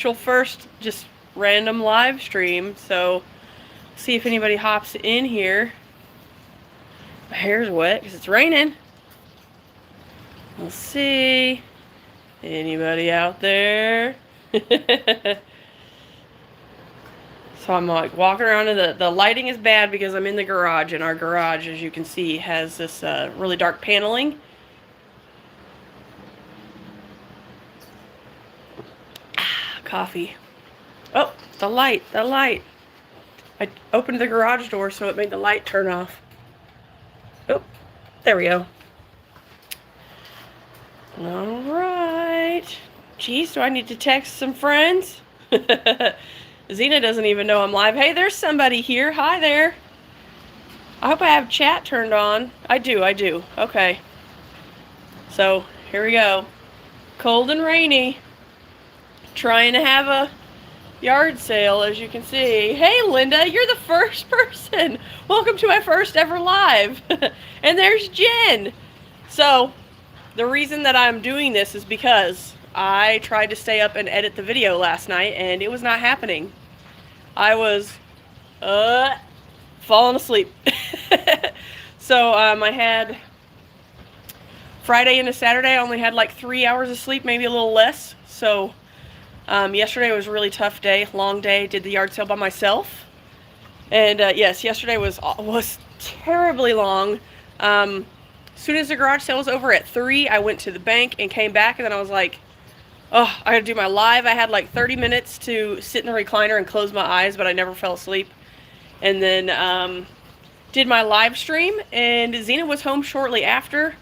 First just random live stream, so see if anybody hops in here. My hair's wet because it's raining. We'll see. Anybody out there? So I'm like walking around, and the lighting is bad because I'm in the garage, and our garage, as you can see, has this really dark paneling. Coffee. Oh, the light. I opened the garage door so it made the light turn off. Oh, there we go. All right. Geez, do I need to text some friends? Zena doesn't even know I'm live. Hey, there's somebody here. Hi there. I hope I have chat turned on. I do. Okay. So, here we go. Cold and rainy. Trying to have a yard sale, as you can see. Hey, Linda, you're the first person. Welcome to my first ever live. And there's Jen. So, the reason that I'm doing this is because I tried to stay up and edit the video last night, and it was not happening. I was falling asleep. So, I had Friday into Saturday, I only had like 3 hours of sleep, maybe a little less. So, yesterday was a really tough day, long day. Did the yard sale by myself, and yes, yesterday was terribly long. As soon as the garage sale was over at 3, I went to the bank and came back, and then I was like, oh, I gotta do my live. I had like 30 minutes to sit in the recliner and close my eyes, but I never fell asleep. And then did my live stream, and Zena was home shortly after,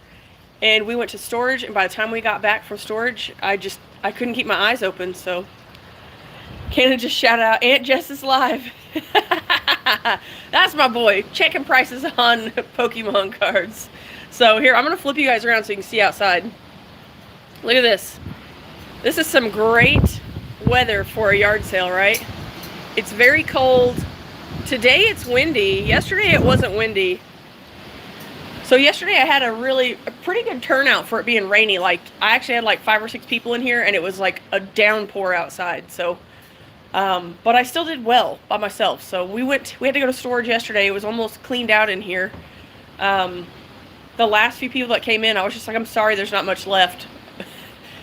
and we went to storage, and by the time we got back from storage, I couldn't keep my eyes open, so Cannon just shouted out, Aunt Jess is live. That's my boy, checking prices on Pokemon cards. So here, I'm going to flip you guys around so you can see outside. Look at this. This is some great weather for a yard sale, right? It's very cold. Today it's windy. Yesterday it wasn't windy. So yesterday I had a pretty good turnout for it being rainy. Like, I actually had like 5 or 6 people in here, and it was like a downpour outside. So, but I still did well by myself. So we had to go to storage yesterday. It was almost cleaned out in here. The last few people that came in, I was just like, I'm sorry, there's not much left.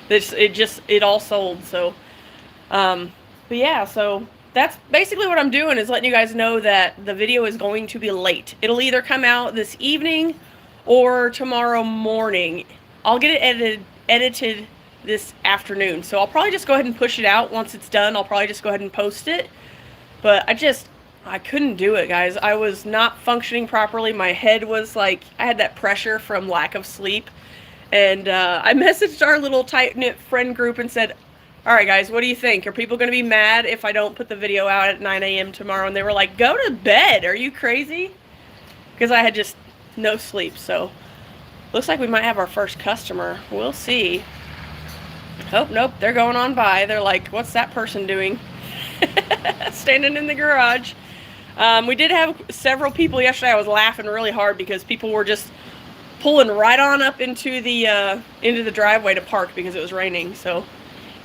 It all sold. So, but yeah, so that's basically what I'm doing, is letting you guys know that the video is going to be late. It'll either come out this evening or tomorrow morning. I'll get it edited this afternoon. So I'll probably just go ahead and push it out. Once it's done, I'll probably just go ahead and post it. But I couldn't do it, guys. I was not functioning properly. My head was like, I had that pressure from lack of sleep. And I messaged our little tight-knit friend group and said, all right, guys, what do you think? Are people going to be mad if I don't put the video out at 9 a.m. tomorrow? And they were like, go to bed. Are you crazy? Because I had just no sleep. So looks like we might have our first customer. We'll see. Oh, nope, they're going on by. They're like, what's that person doing? Standing in the garage. We did have several people yesterday. I was laughing really hard because people were just pulling right on up into the driveway to park because it was raining. So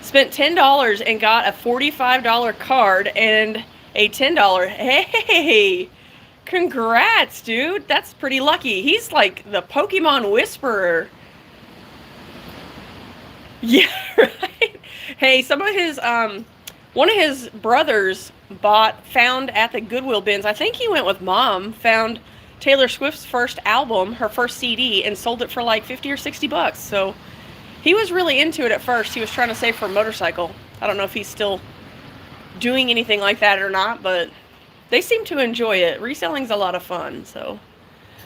spent $10 and got a $45 card and a $10. Hey, congrats, dude. That's pretty lucky. He's like the Pokemon Whisperer. Yeah, right. Hey, some of his one of his brothers found at the Goodwill bins. I think he went with Mom. Found Taylor Swift's first album, her first CD, and sold it for like 50 or 60 bucks. So he was really into it at first. He was trying to save for a motorcycle. I don't know if he's still doing anything like that or not, but they seem to enjoy it. Reselling's a lot of fun. So,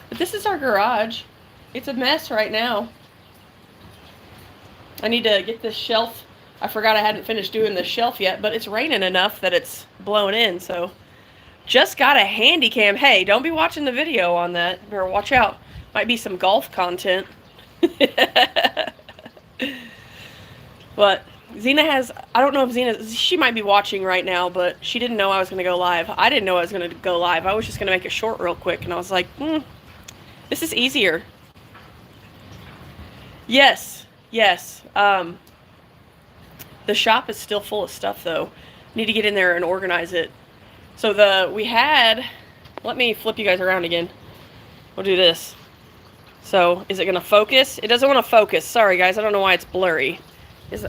but this is our garage. It's a mess right now. I need to get this shelf. I forgot I hadn't finished doing the shelf yet, but it's raining enough that it's blown in, so just got a handy cam. Hey, don't be watching the video on that. Better watch out. Might be some golf content. But Zena has, I don't know if she might be watching right now, but she didn't know I was going to go live. I didn't know I was going to go live. I was just going to make it short real quick, and I was like, this is easier. Yes. The shop is still full of stuff though. Need to get in there and organize it. So let me flip you guys around again. We'll do this. So is it gonna focus? It doesn't want to focus. Sorry guys, I don't know why it's blurry.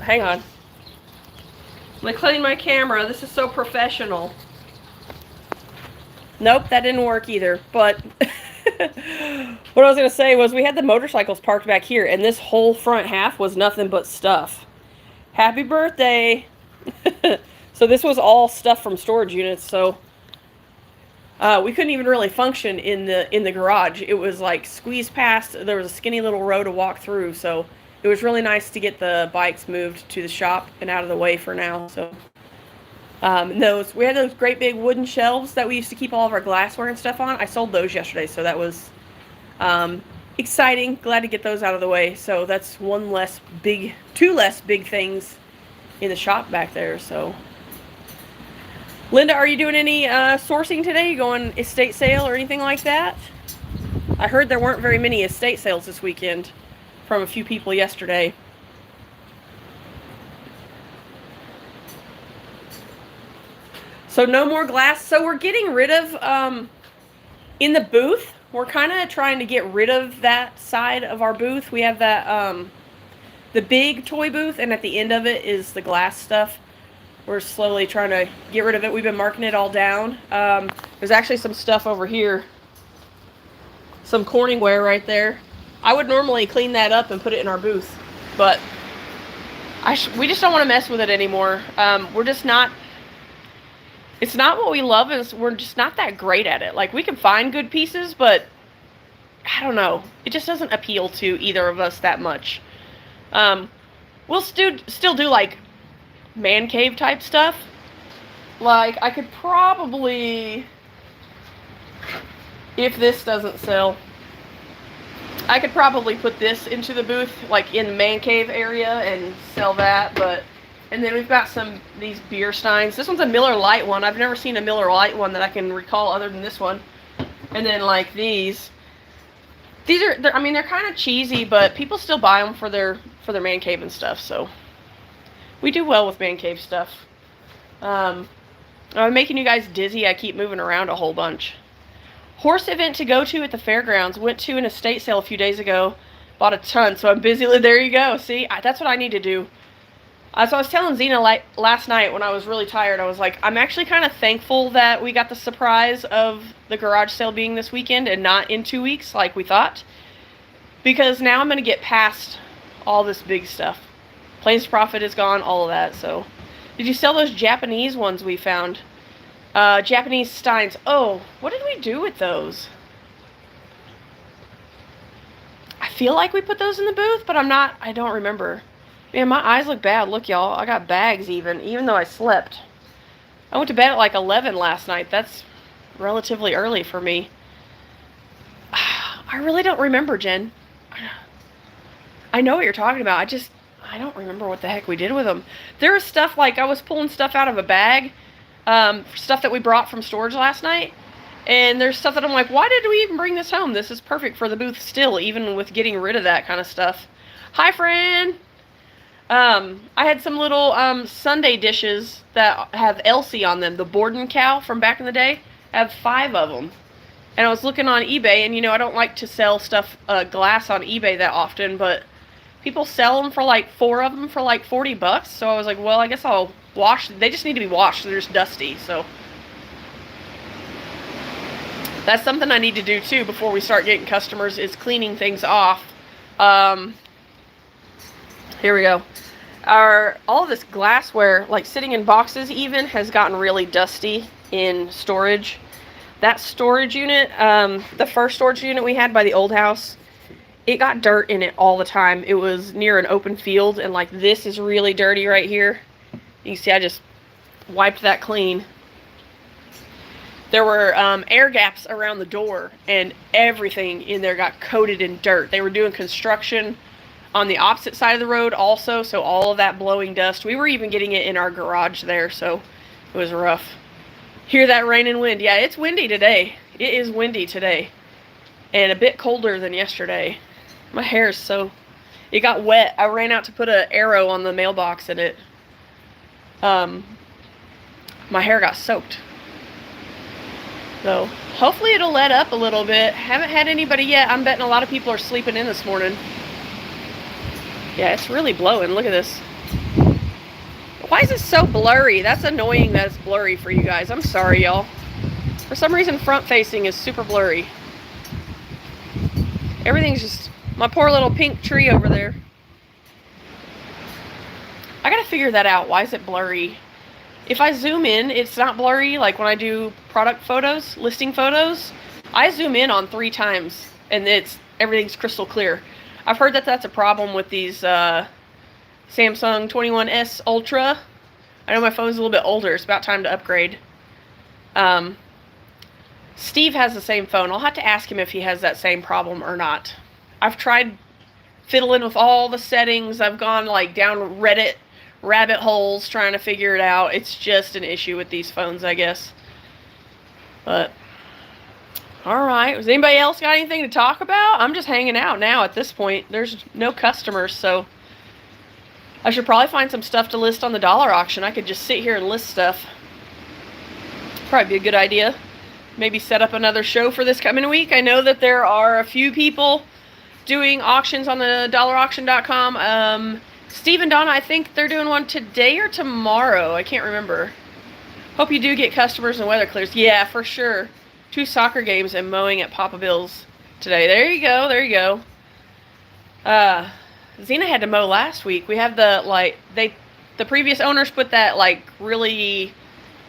Hang on. I'm gonna clean my camera. This is so professional. Nope, that didn't work either. But what I was gonna say was we had the motorcycles parked back here, and this whole front half was nothing but stuff. Happy birthday! So this was all stuff from storage units. So we couldn't even really function in the garage. It was like squeezed past. There was a skinny little row to walk through. So it was really nice to get the bikes moved to the shop and out of the way for now. So we had those great big wooden shelves that we used to keep all of our glassware and stuff on. I sold those yesterday, so that was exciting. Glad to get those out of the way. So that's two less big things in the shop back there. So Linda, are you doing any sourcing today? You going estate sale or anything like that? I heard there weren't very many estate sales this weekend from a few people yesterday. So no more glass. So we're getting rid of, in the booth, we're kind of trying to get rid of that side of our booth. We have that, the big toy booth, and at the end of it is the glass stuff. We're slowly trying to get rid of it. We've been marking it all down. There's actually some stuff over here. Some Corningware right there. I would normally clean that up and put it in our booth, but we just don't want to mess with it anymore. We're just not... It's not what we love, we're just not that great at it. Like, we can find good pieces, but I don't know. It just doesn't appeal to either of us that much. We'll still do, like, man cave type stuff. Like, I could probably, if this doesn't sell, I could probably put this into the booth, like in the man cave area, and sell that. But, and then we've got these beer steins. This one's a Miller Lite one. I've never seen a Miller Lite one that I can recall other than this one. And then like these are, I mean, they're kind of cheesy, but people still buy them for their man cave and stuff. So we do well with man cave stuff. I'm making you guys dizzy. I keep moving around a whole bunch. Horse event to go to at the fairgrounds. Went to an estate sale a few days ago. Bought a ton, so I'm busy. There you go. See, that's what I need to do. So I was telling Zena last night when I was really tired, I was like, I'm actually kind of thankful that we got the surprise of the garage sale being this weekend and not in 2 weeks like we thought. Because now I'm going to get past all this big stuff. Plains Profit is gone, all of that. So, did you sell those Japanese ones we found? Japanese steins. Oh, what did we do with those? I feel like we put those in the booth, but I don't remember. Man, my eyes look bad. Look, y'all. I got bags even though I slept. I went to bed at like 11 last night. That's relatively early for me. I really don't remember, Jen. I know what you're talking about. I don't remember what the heck we did with them. There was stuff like I was pulling stuff out of a bag. Stuff that we brought from storage last night. And there's stuff that I'm like, why did we even bring this home? This is perfect for the booth still, even with getting rid of that kind of stuff. Hi, Fran! I had some little Sunday dishes that have Elsie on them. The Borden cow from back in the day. I have 5 of them. And I was looking on eBay, and you know, I don't like to sell stuff, glass on eBay that often, but people sell them for like 4 of them for like $40. So I was like, well, I guess I'll wash. They just need to be washed. They're just dusty. So that's something I need to do too before we start getting customers, is cleaning things off. Here we go. All this glassware, like sitting in boxes even, has gotten really dusty in storage. That storage unit, the first storage unit we had by the old house, it got dirt in it all the time. It was near an open field, and like this is really dirty right here. You can see I just wiped that clean. There were air gaps around the door, and everything in there got coated in dirt. They were doing construction on the opposite side of the road also, so all of that blowing dust. We were even getting it in our garage there, so it was rough. Hear that rain and wind? Yeah, it's windy today. It is windy today. And a bit colder than yesterday. My hair is so... It got wet. I ran out to put an arrow on the mailbox, and it My hair got soaked. So hopefully it'll let up a little bit. Haven't had anybody yet. I'm betting a lot of people are sleeping in this morning. Yeah, it's really blowing. Look at this. Why is it so blurry? That's annoying that it's blurry for you guys. I'm sorry, y'all. For some reason, front facing is super blurry. Everything's just... My poor little pink tree over there. I gotta figure that out. Why is it blurry? If I zoom in, it's not blurry. Like when I do product photos, listing photos, I zoom in on 3 times and everything's crystal clear. I've heard that that's a problem with these Samsung 21S Ultra. I know my phone's a little bit older. It's about time to upgrade. Steve has the same phone. I'll have to ask him if he has that same problem or not. I've tried fiddling with all the settings. I've gone like down Reddit rabbit holes trying to figure it out. It's just an issue with these phones, I guess. But alright, has anybody else got anything to talk about? I'm just hanging out now at this point. There's no customers, so I should probably find some stuff to list on the dollar auction. I could just sit here and list stuff. Probably be a good idea. Maybe set up another show for this coming week. I know that there are a few people doing auctions on the dollarauction.com. Steve and Donna, I think they're doing one today or tomorrow. I can't remember. Hope you do get customers and weather clears. Yeah, for sure. 2 soccer games and mowing at Papa Bill's today. There you go. There you go. Zena had to mow last week. We have the previous owners put that like really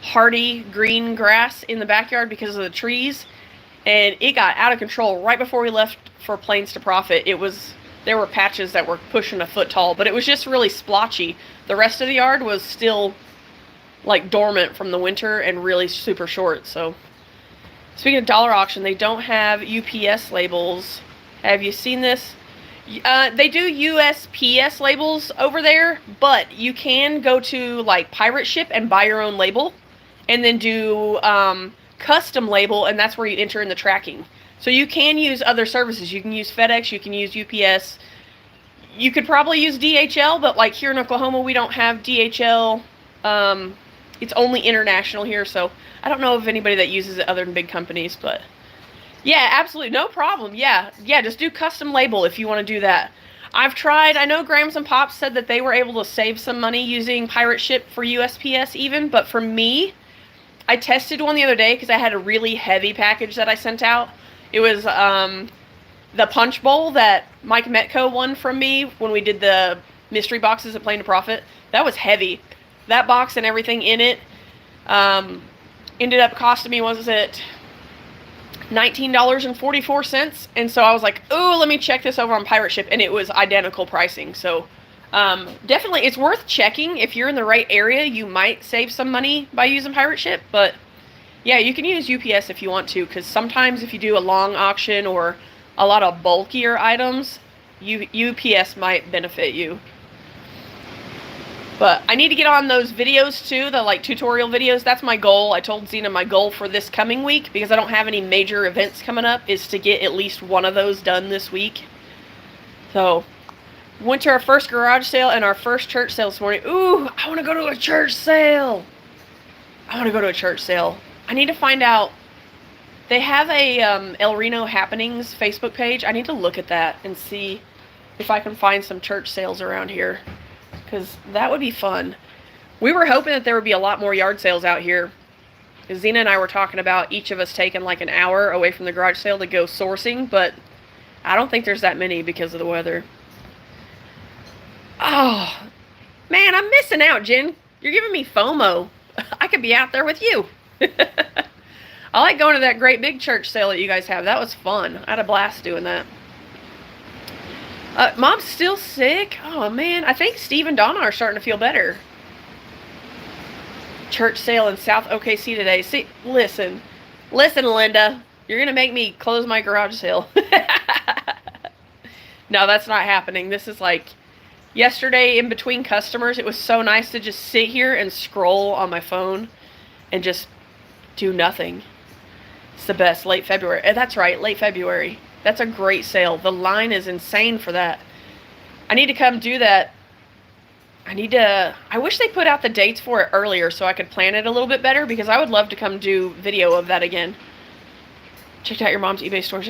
hardy green grass in the backyard because of the trees, and it got out of control right before we left for Plains to Profit. There were patches that were pushing a foot tall, but it was just really splotchy. The rest of the yard was still like dormant from the winter and really super short. So speaking of dollar auction, they don't have UPS labels. Have you seen this? They do USPS labels over there, but you can go to like Pirate Ship and buy your own label and then do custom label, and that's where you enter in the tracking. So you can use other services. You can use FedEx, you can use UPS. You could probably use DHL, but like here in Oklahoma, we don't have DHL. It's only international here, so I don't know of anybody that uses it other than big companies, but yeah, absolutely, no problem. Yeah, just do custom label if you want to do that. I've tried, I know Grams and Pops said that they were able to save some money using Pirate Ship for USPS even, but for me, I tested one the other day because I had a really heavy package that I sent out. It was the punch bowl that Mike Metco won from me when we did the mystery boxes at Plain to Profit. That was heavy. That box and everything in it ended up costing me, was it $19.44? And so I was like, ooh, let me check this over on Pirate Ship, and it was identical pricing. So definitely it's worth checking. If you're in the right area, you might save some money by using Pirate Ship, but yeah, you can use UPS if you want to, because sometimes if you do a long auction or a lot of bulkier items, UPS might benefit you. But I need to get on those videos too, the like tutorial videos. That's my goal. I told Zena my goal for this coming week, because I don't have any major events coming up, is to get at least one of those done this week. So, went to our first garage sale and our first church sale this morning. Ooh, I want to go to a church sale. I need to find out. They have a El Reno Happenings Facebook page. I need to look at that and see if I can find some church sales around here, because that would be fun. We were hoping that there would be a lot more yard sales out here. Zena and I were talking about each of us taking like an hour away from the garage sale to go sourcing, but I don't think there's that many because of the weather. Oh, man, I'm missing out, Jen. You're giving me FOMO. I could be out there with you. I like going to that great big church sale that you guys have. That was fun. I had a blast doing that. Mom's still sick? Oh, man. I think Steve and Donna are starting to feel better. Church sale in South OKC today. See, listen, Linda. You're going to make me close my garage sale. No, that's not happening. This is like yesterday in between customers. It was so nice to just sit here and scroll on my phone and just do nothing. It's the best. Late February. That's right, late February. That's a great sale. The line is insane for that. I need to come do that. I wish they put out the dates for it earlier so I could plan it a little bit better, because I would love to come do video of that again. Checked out your mom's eBay store.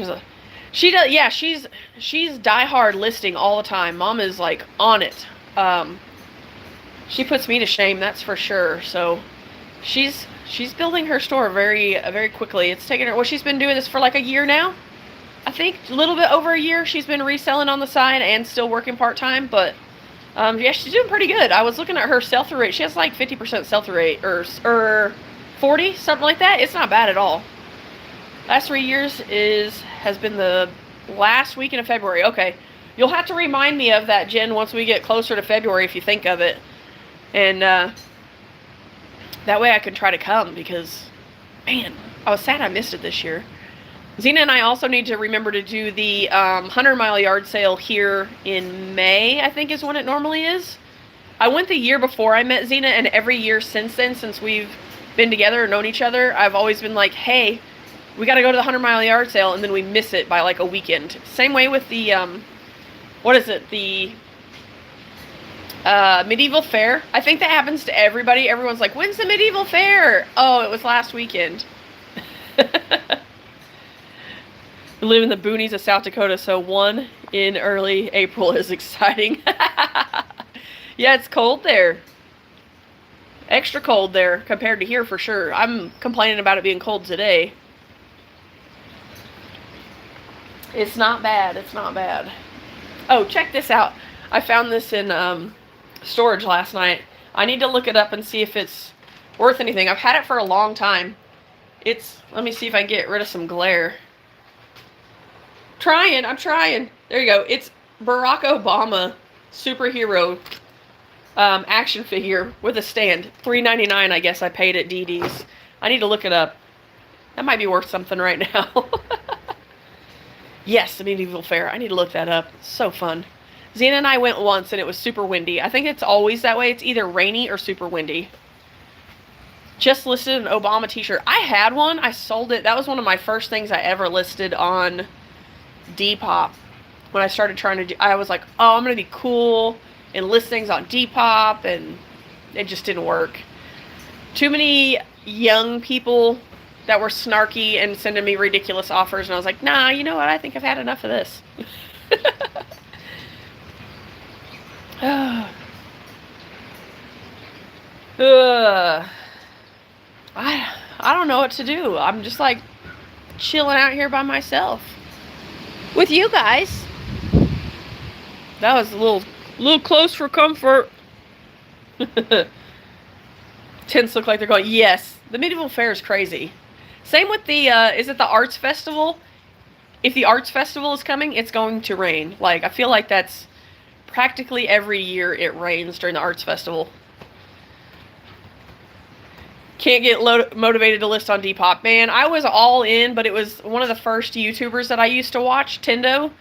She does, yeah, she's diehard listing all the time. Mom is like on it. She puts me to shame, that's for sure. So she's building her store very quickly. It's taken her, well, she's been doing this for like a year now. I think a little bit over a year. She's been reselling on the side and still working part-time, but yeah, she's doing pretty good. I was looking at her sell-through rate. She has like 50% sell-through rate, or 40, something like that. It's not bad at all. Last 3 years has been the last weekend of February. Okay, you'll have to remind me of that, Jen, once we get closer to February, if you think of it. And that way I can try to come, because, man, I was sad I missed it this year. Xena and I also need to remember to do the 100-mile yard sale here in May, I think is when it normally is. I went the year before I met Xena, and every year since then, since we've been together and known each other, I've always been like, hey, we got to go to the 100-mile yard sale, and then we miss it by like a weekend. Same way with the, what is it, the medieval fair. I think that happens to everybody. Everyone's like, when's the medieval fair? Oh, it was last weekend. We live in the boonies of South Dakota, so one in early April is exciting. Yeah, it's cold there. Extra cold there compared to here for sure. I'm complaining about it being cold today. It's not bad. It's not bad. Oh, check this out. I found this in storage last night. I need to look it up and see if it's worth anything. I've had it for a long time. Let me see if I can get rid of some glare. I'm trying. There you go. It's Barack Obama superhero action figure with a stand. $3.99, I guess I paid at DD's. I need to look it up. That might be worth something right now. Yes, the medieval fair. I need to look that up. So fun. Xena and I went once and it was super windy. I think it's always that way. It's either rainy or super windy. Just listed an Obama t-shirt. I had one. I sold it. That was one of my first things I ever listed on Depop. When I started trying to do, I was like, oh, I'm going to be cool and list things on Depop, and it just didn't work. Too many young people that were snarky and sending me ridiculous offers, and I was like, nah, you know what? I think I've had enough of this. I don't know what to do. I'm just like chilling out here by myself with you guys. That was a little close for comfort. Tents look like they're going, yes, the medieval fair is crazy. Same with the, is it the arts festival? If the arts festival is coming, it's going to rain. Like, I feel like that's practically every year it rains during the arts festival. Can't get motivated to list on Depop. Man, I was all in, but it was one of the first YouTubers that I used to watch, Tendo.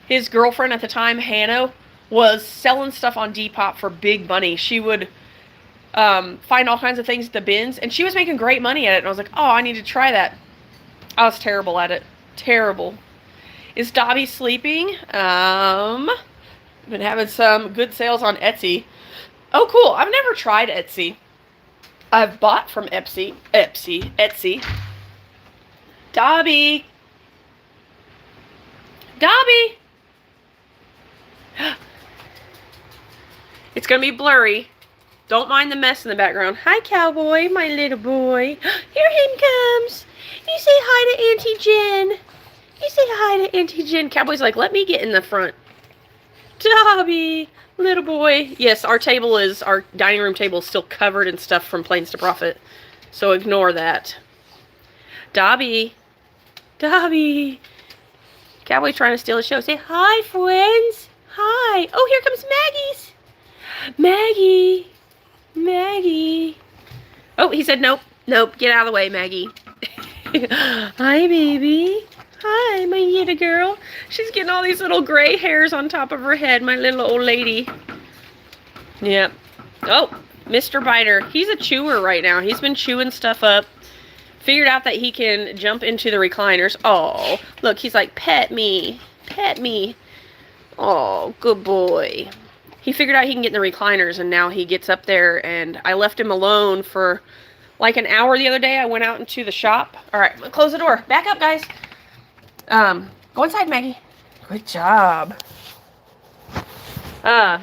His girlfriend at the time, Hannah, was selling stuff on Depop for big money. She would find all kinds of things at the bins, and she was making great money at it, and I was like, oh, I need to try that. I was terrible at it. Terrible. Is Dobby sleeping? Been having some good sales on Etsy. Oh, cool. I've never tried Etsy. I've bought from Etsy. Dobby. Dobby. It's going to be blurry. Don't mind the mess in the background. Hi, cowboy, my little boy. Here him comes. You say hi to Auntie Jen. You say hi to Auntie Jen. Cowboy's like, let me get in the front. Dobby, little boy. Yes, our dining room table is still covered in stuff from Planes to Profit. So ignore that. Dobby. Dobby. Cowboy's trying to steal the show. Say hi, friends. Hi. Oh, here comes Maggie's. Maggie. Maggie. Oh, he said nope. Nope. Get out of the way, Maggie. Hi, baby. Hi, my little girl. She's getting all these little gray hairs on top of her head, my little old lady. Yep. Oh, Mr. Biter. He's a chewer right now. He's been chewing stuff up. Figured out that he can jump into the recliners. Oh, look, he's like, pet me. Pet me. Oh, good boy. he figured out he can get in the recliners, and now he gets up there, and I left him alone for like an hour the other day. I went out into the shop. All right, I'm gonna close the door. Back up, guys. Go inside, Maggie. Good job. I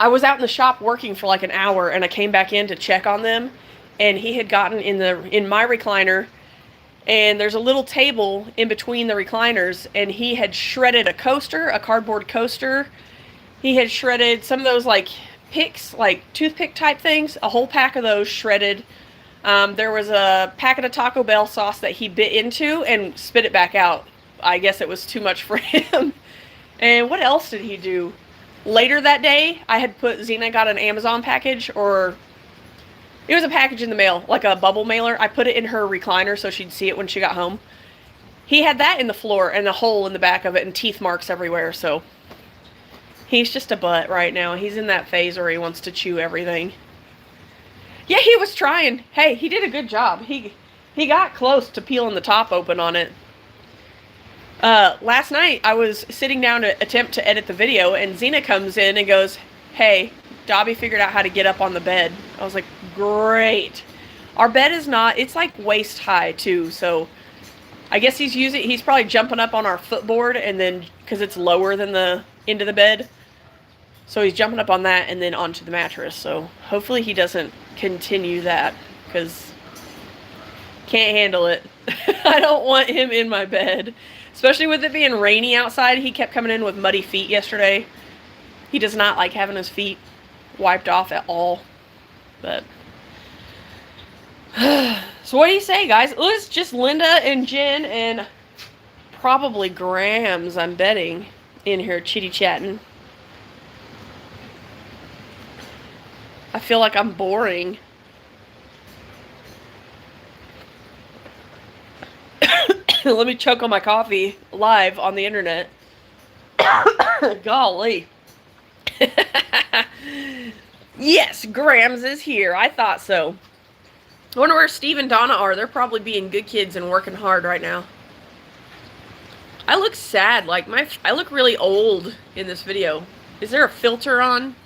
was out in the shop working for like an hour, and I came back in to check on them, and he had gotten in my recliner, and there's a little table in between the recliners, and he had shredded a coaster, a cardboard coaster. He had shredded some of those like picks, like toothpick type things, a whole pack of those shredded. There was a packet of Taco Bell sauce that he bit into and spit it back out. I guess it was too much for him. And what else did he do? Later that day, I had put, Xena got an Amazon package, or it was a package in the mail, like a bubble mailer. I put it in her recliner so she'd see it when she got home. He had that in the floor and a hole in the back of it and teeth marks everywhere, so he's just a butt right now. He's in that phase where he wants to chew everything. Yeah, he was trying. Hey, he did a good job. He got close to peeling the top open on it. Last night, I was sitting down to attempt to edit the video, and Xena comes in and goes, "Hey, Dobby figured out how to get up on the bed." I was like, great. Our bed is not, it's like waist high too, so I guess he's probably jumping up on our footboard, and then, because it's lower than the end of the bed, so he's jumping up on that and then onto the mattress. So hopefully he doesn't continue that, because can't handle it. I don't want him in my bed. Especially with it being rainy outside. He kept coming in with muddy feet yesterday. He does not like having his feet wiped off at all. But so what do you say, guys? It was just Linda and Jen and probably Grams, I'm betting, in here chitty-chatting. I feel like I'm boring. Let me choke on my coffee live on the internet. Golly. Yes, Grams is here. I thought so. I wonder where Steve and Donna are. They're probably being good kids and working hard right now. I look sad. Like, I look really old in this video. Is there a filter on?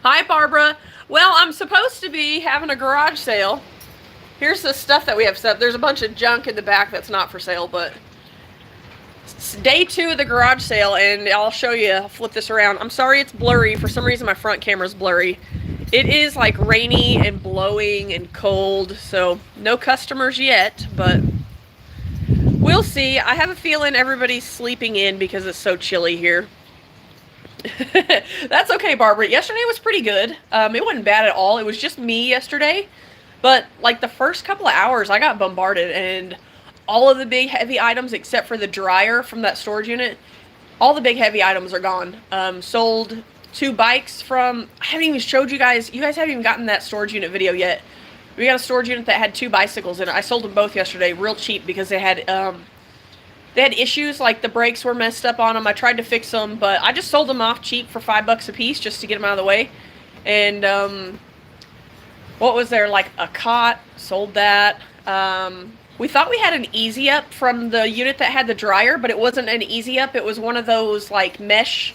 Hi, Barbara. Well, I'm supposed to be having a garage sale. Here's the stuff that we have set up. There's a bunch of junk in the back that's not for sale, but it's day 2 of the garage sale, and I'll show you. I'll flip this around. I'm sorry it's blurry. For some reason, my front camera's blurry. It is like rainy and blowing and cold, so no customers yet, but we'll see. I have a feeling everybody's sleeping in because it's so chilly here. That's okay, Barbara. Yesterday was pretty good. It wasn't bad at all. It was just me yesterday. But, like, the first couple of hours, I got bombarded, and all of the big, heavy items, except for the dryer from that storage unit, all the big, heavy items are gone. Sold 2 bikes from, I haven't even showed you guys haven't even gotten that storage unit video yet. We got a storage unit that had 2 bicycles in it. I sold them both yesterday real cheap because they had issues, like the brakes were messed up on them. I tried to fix them, but I just sold them off cheap for $5 a piece just to get them out of the way. And, what was there, like a cot, sold that. We thought we had an easy up from the unit that had the dryer, but it wasn't an easy up. It was one of those like mesh,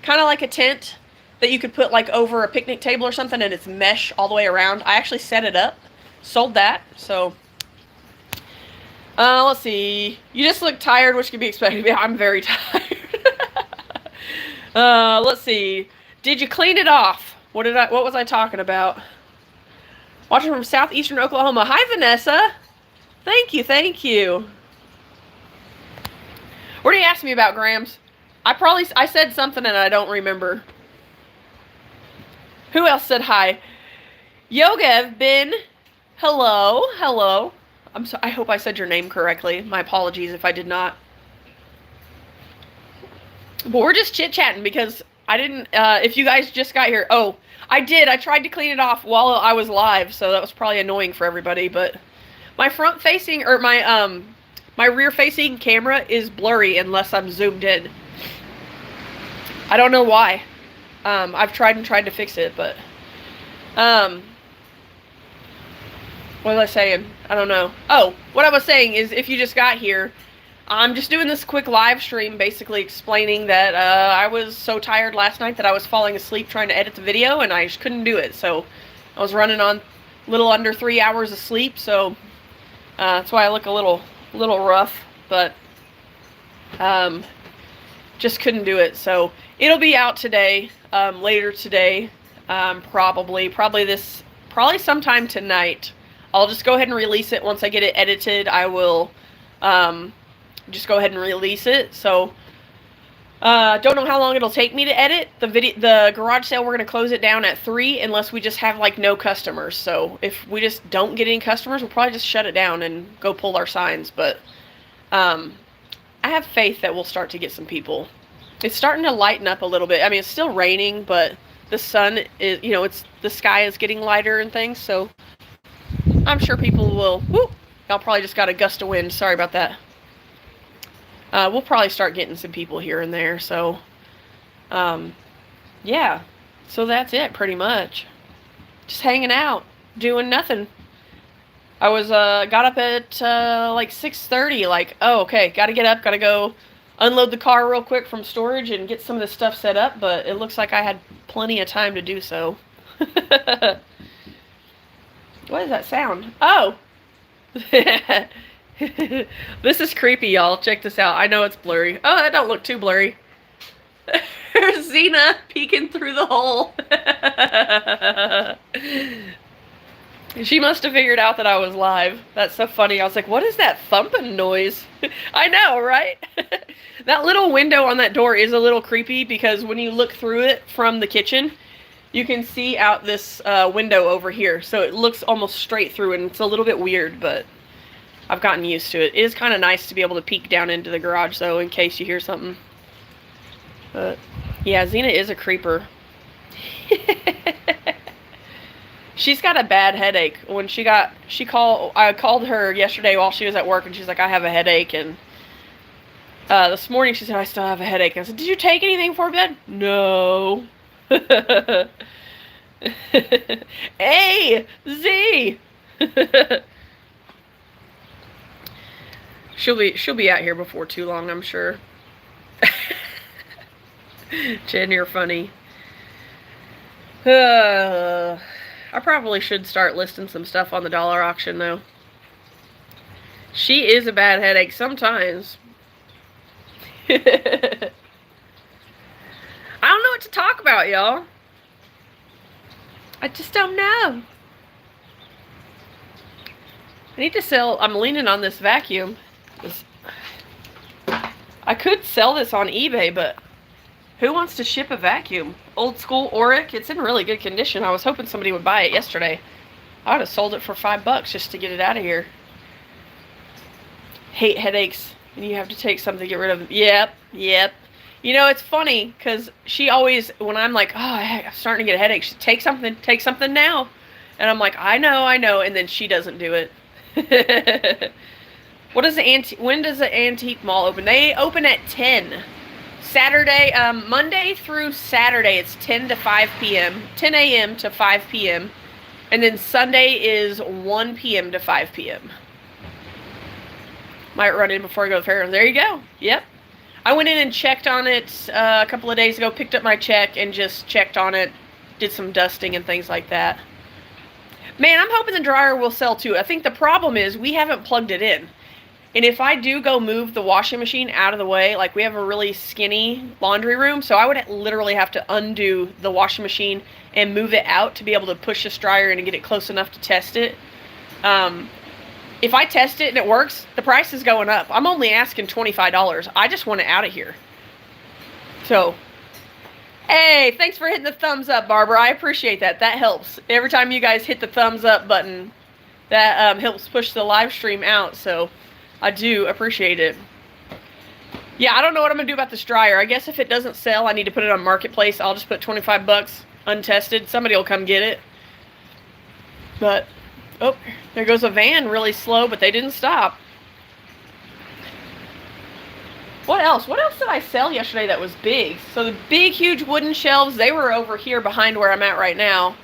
kind of like a tent that you could put like over a picnic table or something, and it's mesh all the way around. I actually set it up, sold that. So let's see. You just look tired, which could be expected. I'm very tired. Let's see. Did you clean it off? What was I talking about? Watching from southeastern Oklahoma. Hi, Vanessa. Thank you, thank you. What are you asking me about, Grams? I said something and I don't remember. Who else said hi? Yogev Bin. Hello, hello. I hope I said your name correctly. My apologies if I did not. But we're just chit-chatting because I didn't, if you guys just got here. Oh, I did. I tried to clean it off while I was live, so that was probably annoying for everybody, but my front-facing, or my rear-facing camera is blurry unless I'm zoomed in. I don't know why. I've tried to fix it, but, what was I saying? I don't know. Oh, what I was saying is if you just got here, I'm just doing this quick live stream basically explaining that I was so tired last night that I was falling asleep trying to edit the video and I just couldn't do it. So I was running on a little under 3 hours of sleep, so that's why I look a little rough, but just couldn't do it. So it'll be out today, later today, probably sometime tonight. I'll just go ahead and release it once I get it edited. I will just go ahead and release it. So don't know how long it'll take me to edit the garage sale. We're going to close it down at 3 unless we just have like no customers. So if we just don't get any customers, we'll probably just shut it down and go pull our signs. But I have faith that we'll start to get some people. It's starting to lighten up a little bit. I mean, it's still raining, but the sun is, the sky is getting lighter and things. So I'm sure people will. Whoop, y'all probably just got a gust of wind. Sorry about that. We'll probably start getting some people here and there. So, yeah. So that's it, pretty much. Just hanging out, doing nothing. I was got up at like 6:30. Like, oh, okay, gotta get up, gotta go unload the car real quick from storage and get some of this stuff set up. But it looks like I had plenty of time to do so. What is that sound? Oh. This is creepy, y'all. Check this out. I know it's blurry. Oh, that don't look too blurry. There's Xena peeking through the hole. She must have figured out that I was live. That's so funny. I was like, what is that thumping noise? I know, right? That little window on that door is a little creepy because when you look through it from the kitchen, you can see out this window over here. So it looks almost straight through and it's a little bit weird, but I've gotten used to it. It is kind of nice to be able to peek down into the garage, though, in case you hear something. But, yeah, Xena is a creeper. She's got a bad headache. I called her yesterday while she was at work, and she's like, I have a headache, and this morning she said, I still have a headache. I said, did you take anything before bed? No. Hey, Z! She'll be out here before too long, I'm sure. Jen, you're funny. I probably should start listing some stuff on the dollar auction, though. She is a bad headache sometimes. I don't know what to talk about, y'all. I just don't know. I need to sell. I'm leaning on this vacuum. I could sell this on eBay, but who wants to ship a vacuum? Old school Oric. It's in really good condition. I was hoping somebody would buy it yesterday. I would have sold it for $5 just to get it out of here. Hate headaches. And you have to take something to get rid of them. Yep. You know, it's funny because she always, when I'm like, oh, I'm starting to get a headache, she take something now. And I'm like, I know. And then she doesn't do it. When does the antique mall open? They open at 10. Saturday, Monday through Saturday, it's 10 to 5 p.m. 10 a.m. to 5 p.m. And then Sunday is 1 p.m. to 5 p.m. Might run in before I go to the fair. There you go. Yep. I went in and checked on it a couple of days ago, picked up my check and just checked on it, did some dusting and things like that. Man, I'm hoping the dryer will sell too. I think the problem is we haven't plugged it in. And if I do go move the washing machine out of the way, like we have a really skinny laundry room, so I would literally have to undo the washing machine and move it out to be able to push this dryer in and get it close enough to test it. If I test it and it works, the price is going up. I'm only asking $25. I just want it out of here. So, hey, thanks for hitting the thumbs up, Barbara. I appreciate that. That helps. Every time you guys hit the thumbs up button, that helps push the live stream out. So, I do appreciate it. Yeah, I don't know what I'm going to do about this dryer. I guess if it doesn't sell, I need to put it on Marketplace. I'll just put $25 untested. Somebody will come get it. But, oh, there goes a van really slow, but they didn't stop. What else? What else did I sell yesterday that was big? So the big, huge wooden shelves, they were over here behind where I'm at right now.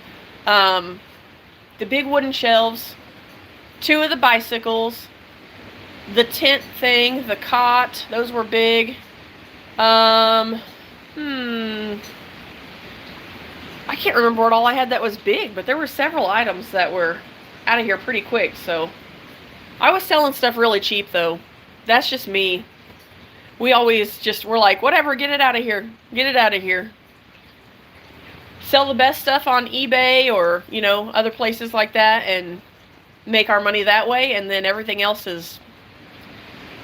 The big wooden shelves, 2 of the bicycles, The tent thing, the cot, those were big. I can't remember what all I had that was big, but there were several items that were out of here pretty quick, so. I was selling stuff really cheap, though. That's just me. We always just were like, whatever, get it out of here. Get it out of here. Sell the best stuff on eBay or, you know, other places like that and make our money that way, and then everything else is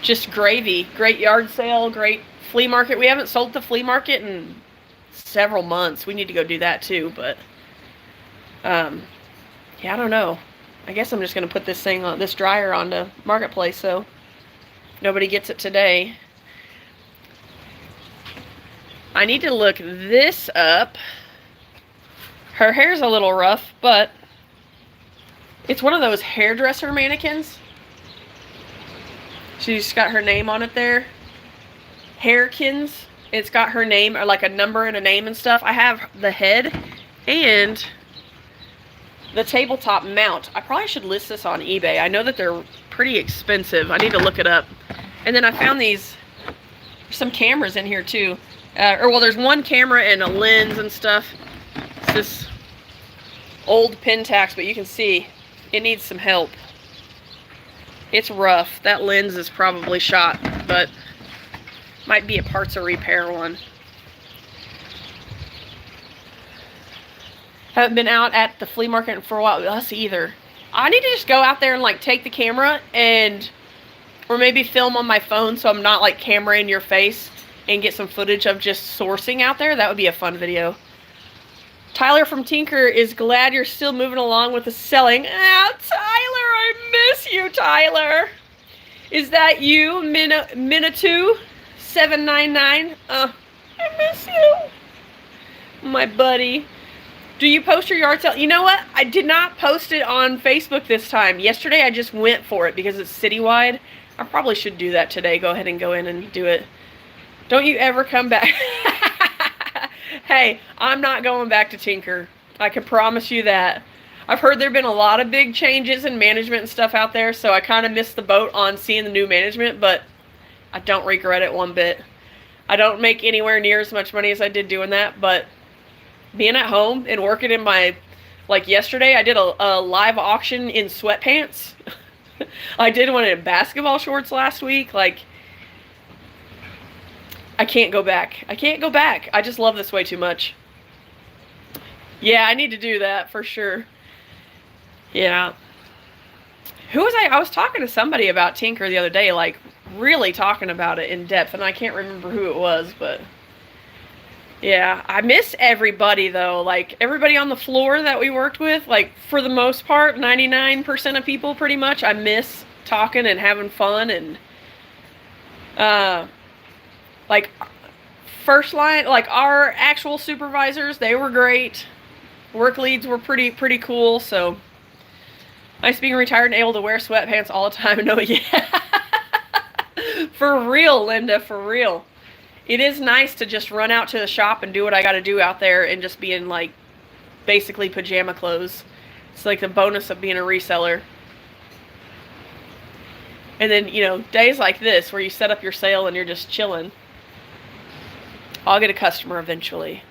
just gravy. Great yard sale, great flea market. We haven't sold at the flea market in several months. We need to go do that too, but yeah, I don't know. I guess I'm just going to put this thing on, this dryer onto Marketplace so nobody gets it today. I need to look this up. Her hair's a little rough, but it's one of those hairdresser mannequins. She's got her name on it there. Hairkins. It's got her name, or like a number and a name and stuff. I have the head and the tabletop mount. I probably should list this on eBay. I know that they're pretty expensive. I need to look it up. And then I found these, some cameras in here too. Well, there's one camera and a lens and stuff. It's this old Pentax, but you can see it needs some help. It's rough. That lens is probably shot, but might be a parts or repair one. Haven't been out at the flea market for a while. Us either. I need to just go out there and like take the camera and, or maybe film on my phone so I'm not like camera in your face and get some footage of just sourcing out there. That would be a fun video. Tyler from Tinker is glad you're still moving along with the selling. Ah, Tyler, I miss you, Tyler. Is that you, Minatu799? I miss you. My buddy. Do you post your yard sale? You know what? I did not post it on Facebook this time. Yesterday I just went for it because it's citywide. I probably should do that today. Go ahead and go in and do it. Don't you ever come back. Hey, I'm not going back to Tinker. I can promise you that. I've heard there have been a lot of big changes in management and stuff out there, so I kind of missed the boat on seeing the new management, but I don't regret it one bit. I don't make anywhere near as much money as I did doing that, but being at home and working in my, like yesterday, I did a live auction in sweatpants. I did one in basketball shorts last week. Like, I can't go back. I can't go back. I just love this way too much. Yeah, I need to do that for sure. Yeah. Who was I? I was talking to somebody about Tinker the other day, like really talking about it in depth, and I can't remember who it was, but yeah, I miss everybody though. Like everybody on the floor that we worked with, like for the most part, 99% of people pretty much, I miss talking and having fun and like first line, like our actual supervisors, they were great. Work leads were pretty cool, so nice being retired and able to wear sweatpants all the time. No, yeah. For real, Linda, for real. It is nice to just run out to the shop and do what I got to do out there and just be in, like, basically pajama clothes. It's like the bonus of being a reseller. And then, you know, days like this where you set up your sale and you're just chilling. I'll get a customer eventually.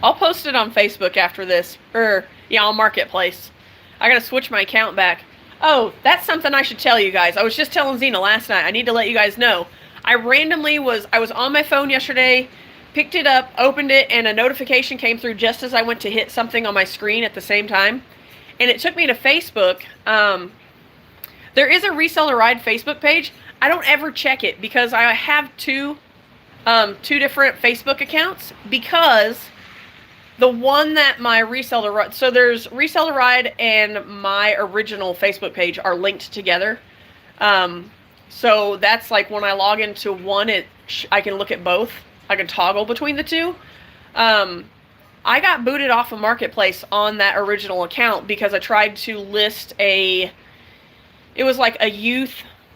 I'll post it on Facebook after this. Or, yeah, on Marketplace. I got to switch my account back. Oh, that's something I should tell you guys. I was just telling Zena last night. I need to let you guys know. I was on my phone yesterday, picked it up, opened it, and a notification came through just as I went to hit something on my screen at the same time. And it took me to Facebook. There is a Resell2Ride Facebook page. I don't ever check it because I have two different Facebook accounts, because the one that my Resell2Ride, so there's Resell2Ride and my original Facebook page are linked together. So that's like when I log into one, I can look at both. I can toggle between the two. I got booted off of Marketplace on that original account because I tried to list it was like a youth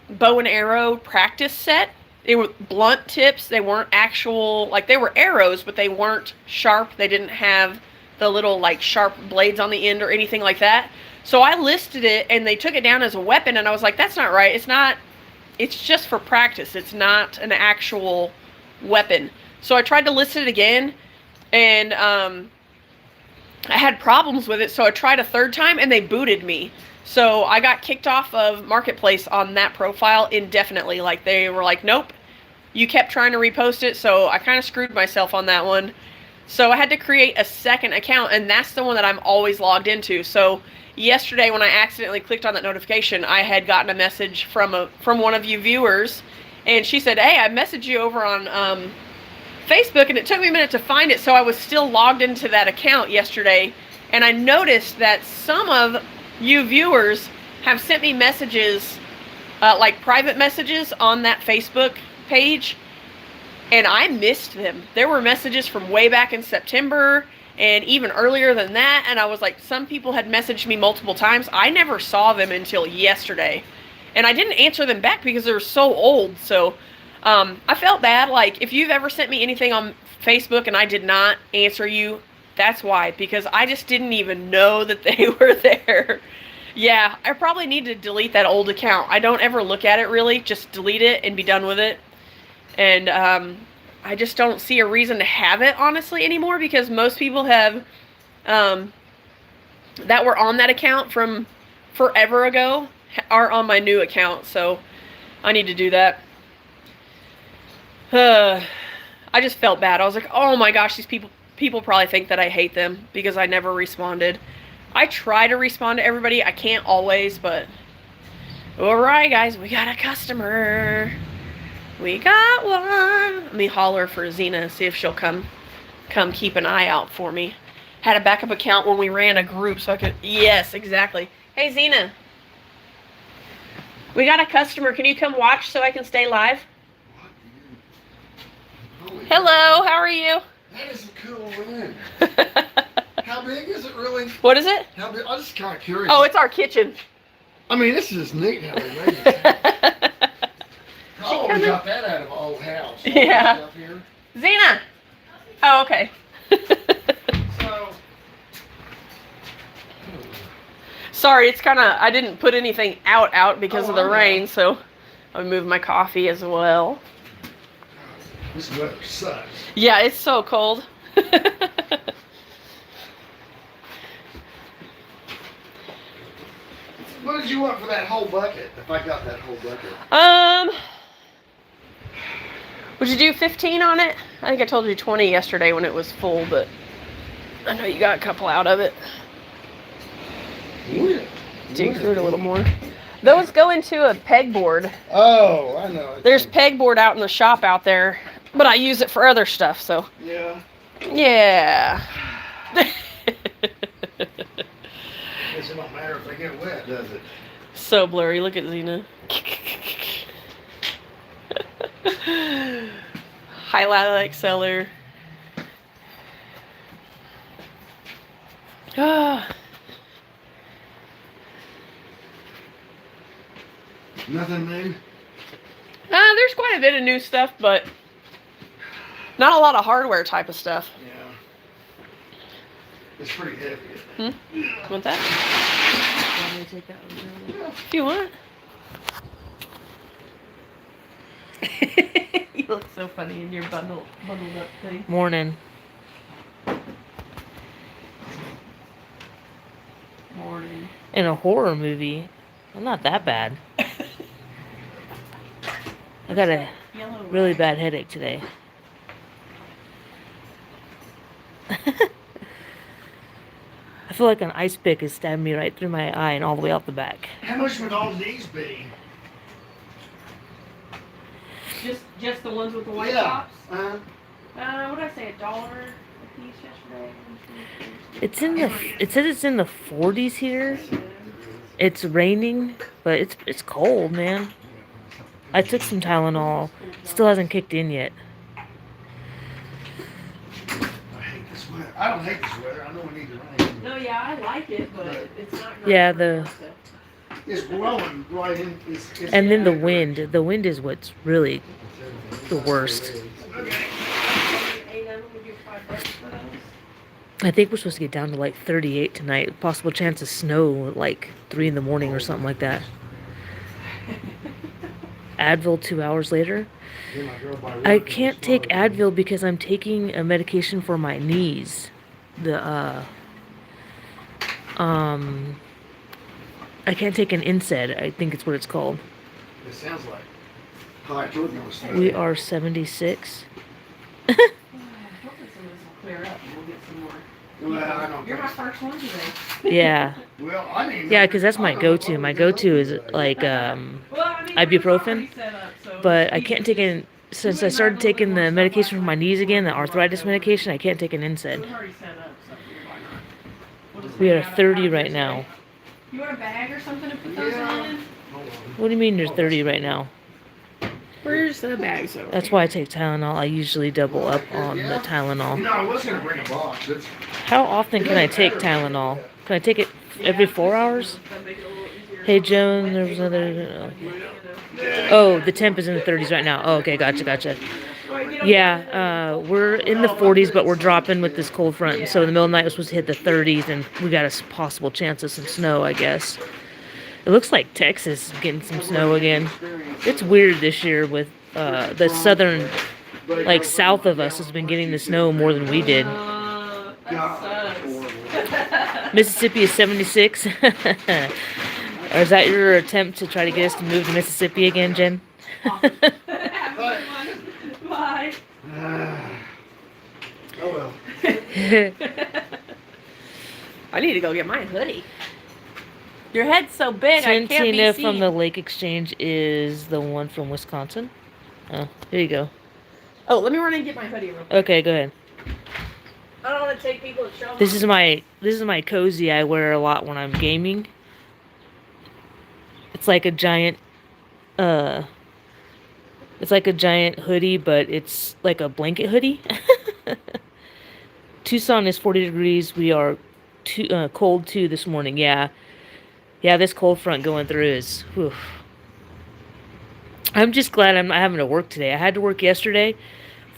bow and arrow practice set. They were blunt tips. They weren't actual, like they were arrows, but they weren't sharp. They didn't have the little like sharp blades on the end or anything like that. So I listed it and they took it down as a weapon, and I was like, that's not right. It's not it's just for practice. It's not an actual weapon. So I tried to list it again, and I had problems with it, so I tried a third time, and they booted me. So I got kicked off of Marketplace on that profile indefinitely. Like, they were like, nope, you kept trying to repost it, so I kind of screwed myself on that one. So I had to create a second account, and that's the one that I'm always logged into. So yesterday, when I accidentally clicked on that notification, I had gotten a message from one of you viewers, and she said, hey, I messaged you over on Facebook, and it took me a minute to find it, so I was still logged into that account yesterday, and I noticed that some of you viewers have sent me messages, like private messages on that Facebook page, and I missed them. There were messages from way back in September and even earlier than that, and I was like, some people had messaged me multiple times. I never saw them until yesterday, and I didn't answer them back because they were so old. So I felt bad. Like, if you've ever sent me anything on Facebook and I did not answer you, that's why, because I just didn't even know that they were there. Yeah, I probably need to delete that old account. I don't ever look at it really, just delete it and be done with it. And I just don't see a reason to have it, honestly, anymore, because most people have, that were on that account from forever ago, are on my new account, so I need to do that. I just felt bad. I was like, oh my gosh, these people probably think that I hate them because I never responded. I try to respond to everybody. I can't always, but alright, guys, we got a customer. We got one. Let me holler for Xena, see if she'll come keep an eye out for me. Had a backup account when we ran a group, so I could... Yes, exactly. Hey, Xena. We got a customer. Can you come watch so I can stay live? Hello, how are you? That is a cool room. How big is it, really? What is it? How big? I'm just kind of curious. Oh, it's our kitchen. I mean, this is neat how they made it. Probably got that out of an old house. Yeah. Up here. Xena. Oh, okay. So. Sorry, it's kind of, I didn't put anything out because of the rain, so I'll move my coffee as well. This weather sucks. Yeah, it's so cold. What did you want for that whole bucket? If I got that whole bucket. Would you do 15 on it? I think I told you 20 yesterday when it was full, but I know you got a couple out of it. Dig through it a little more. Those go into a pegboard. Oh, I know. There's pegboard out in the shop out there, but I use it for other stuff, so. Yeah. Yeah. It don't matter if they get wet, does it? So blurry. Look at Xena. Highlight seller. Ah. Nothing new? There's quite a bit of new stuff, but not a lot of hardware type of stuff. Yeah. It's pretty heavy. Want that? Want me to take that one? Yeah. If you want. You look so funny in your bundled up thing. Morning. Morning. In a horror movie, I'm not that bad. I got a really bad headache today. I feel like an ice pick is stabbing me right through my eye and all the way out the back. How much would all these be? Just the ones with the white tops? What did I say, $1 a piece yesterday? It's in the. It says it's in the 40s here. It's raining, but it's cold, man. I took some Tylenol. Still hasn't kicked in yet. I hate this weather. I don't hate this weather. I know we need the rain. No, yeah, I like it, but it's not great. Yeah, It's blowing right in. and then the wind. The wind is what's really the worst. I think we're supposed to get down to like 38 tonight. Possible chance of snow at like 3 in the morning or something like that. Advil 2 hours later. Then I drove by I work and can't saw take it. Advil because I'm taking a medication for my knees. I can't take an NSAID, I think it's what it's called. It sounds like. Hi, I told you I was stuck. We are 76. Hopefully some of this will clear up and we'll get some more. Well, I don't You're my think so. first one today. Yeah. Well, I mean, Yeah, because that's my go-to. My go-to is like Well, I mean, ibuprofen. we're already set up, so But I you can't can take just- an since I started taking the medication for my knees again, the arthritis medication. I can't take an It NSAID. was already set up, so why not? We'll just We hang are out at 30 Cottage right today. now. You want a bag or something to put those Yeah. in? Hold on. What do you mean you're 30 right now? Where's the bags over That's here? why I take Tylenol. I usually double up on the You Tylenol. know, I was gonna bring a box. It's, How often can I take Tylenol? Can I take it every 4 hours? Hey Joan, there's another. Oh, the temp is in the 30s right now. Oh, okay, gotcha. Yeah, we're in the 40s, but we're dropping with this cold front. So in the middle of the night, we're supposed to hit the 30s, and we got a possible chance of some snow, I guess. It looks like Texas is getting some snow again. It's weird this year with the southern, like south of us, has been getting the snow more than we did. That sucks. Mississippi is 76. Or is that your attempt to try to get us to move to Mississippi again, Jen? Bye. oh well. I need to go get my hoodie. Your head's so big, I can't be Santina seen. from the Lake Exchange is the one from Wisconsin. Oh, here you go. Oh, let me run and get my hoodie real quick. Okay, go ahead. I don't want to take people to show This is my cozy I wear a lot when I'm gaming. It's like a giant hoodie, but it's like a blanket hoodie. Tucson is 40 degrees. We are cold too this morning. Yeah, this cold front going through is whew. I'm just glad I'm not having to work today. I had to work yesterday.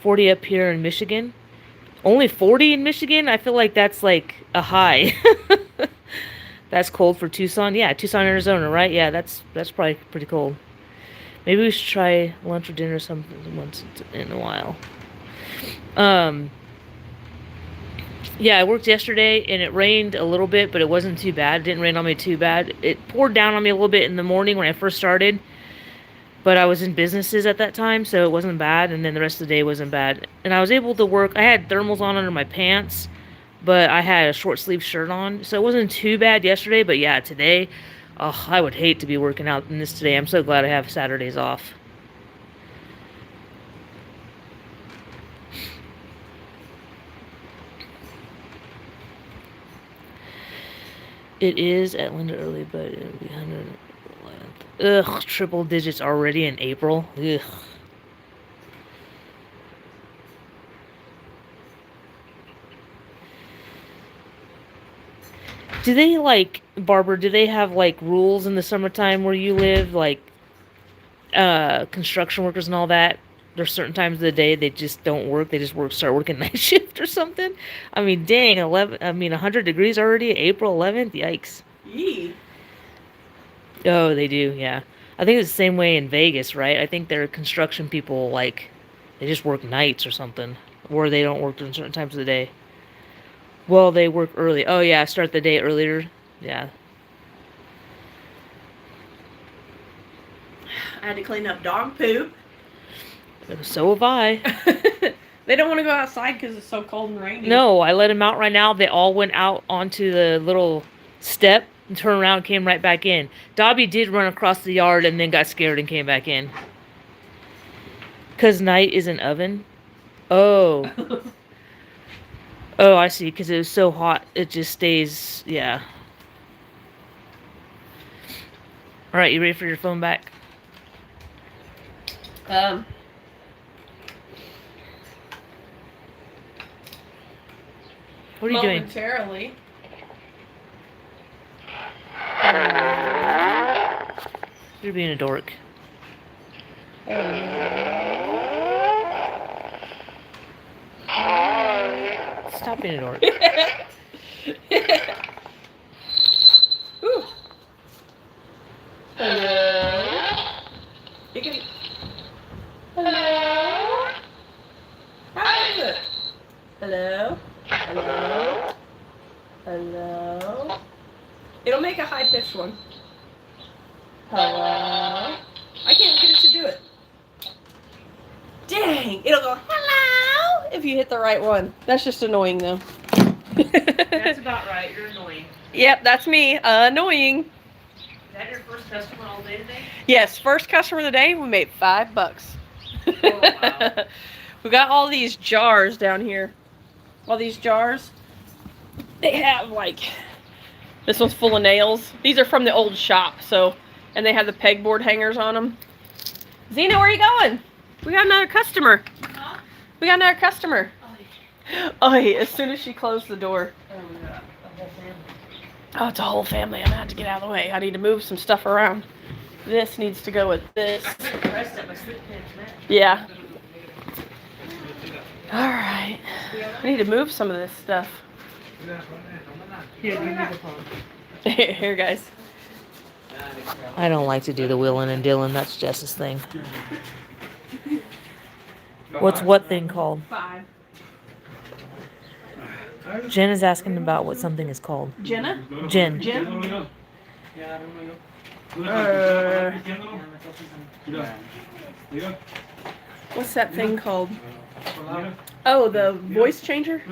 40 up here in Michigan. Only 40 in Michigan? I feel like that's like a high. That's cold for Tucson. Yeah, Tucson, Arizona, right? Yeah, that's probably pretty cold. Maybe we should try lunch or dinner something once in a while. Yeah, I worked yesterday and it rained a little bit, but it wasn't too bad. It didn't rain on me too bad. It poured down on me a little bit in the morning when I first started, but I was in businesses at that time, so it wasn't bad, and then the rest of the day wasn't bad. And I was able to work. I had thermals on under my pants, but I had a short sleeve shirt on, so it wasn't too bad yesterday, but yeah, today, oh, I would hate to be working out in this today. I'm so glad I have Saturdays off. It is at Linda early, but it'll be 111th. Ugh, triple digits already in April. Ugh. Do they, like, Barbara, do they have, like, rules in the summertime where you live? Like, construction workers and all that? There's certain times of the day they just don't work. They just start working night shift or something. I mean, dang, 100 degrees already, April 11th? Yikes. Yee. Oh, they do, yeah. I think it's the same way in Vegas, right? I think their construction people, like, they just work nights or something. Or they don't work during certain times of the day. Well, they work early. Oh, yeah, start the day earlier. Yeah. I had to clean up dog poop. So have I. They don't want to go outside because it's so cold and rainy. No, I let them out right now. They all went out onto the little step and turned around and came right back in. Dobby did run across the yard and then got scared and came back in. Because night is an oven. Oh. Oh, I see. Because it was so hot, it just stays, yeah. All right, you ready for your phone back? What are you doing? Momentarily. You're being a dork. Stop being a dork. Ooh. You can like this one. Hello. I can't get it to do it. Dang, it'll go hello if you hit the right one. That's just annoying though. That's about right. You're annoying. Yep, that's me. Annoying. Is that your first customer all day today? Yes, first customer of the day. We made $5. Oh, wow. We got all these jars down here. All these jars. They have like, this one's full of nails. These are from the old shop, so, and they have the pegboard hangers on them. Zena, where are you going? We got another customer. Huh? We got another customer. Oh, as soon as she closed the door. Oh, it's a whole family. I'm gonna have to get out of the way. I need to move some stuff around. This needs to go with this. Yeah. Alright. I need to move some of this stuff. Here, guys. I don't like to do the wheeling and dealing. That's Jess's thing. What's what thing called? 5. Jen is asking about what something is called. Jenna? Jen. Jen? What's that thing called? Oh, the voice changer?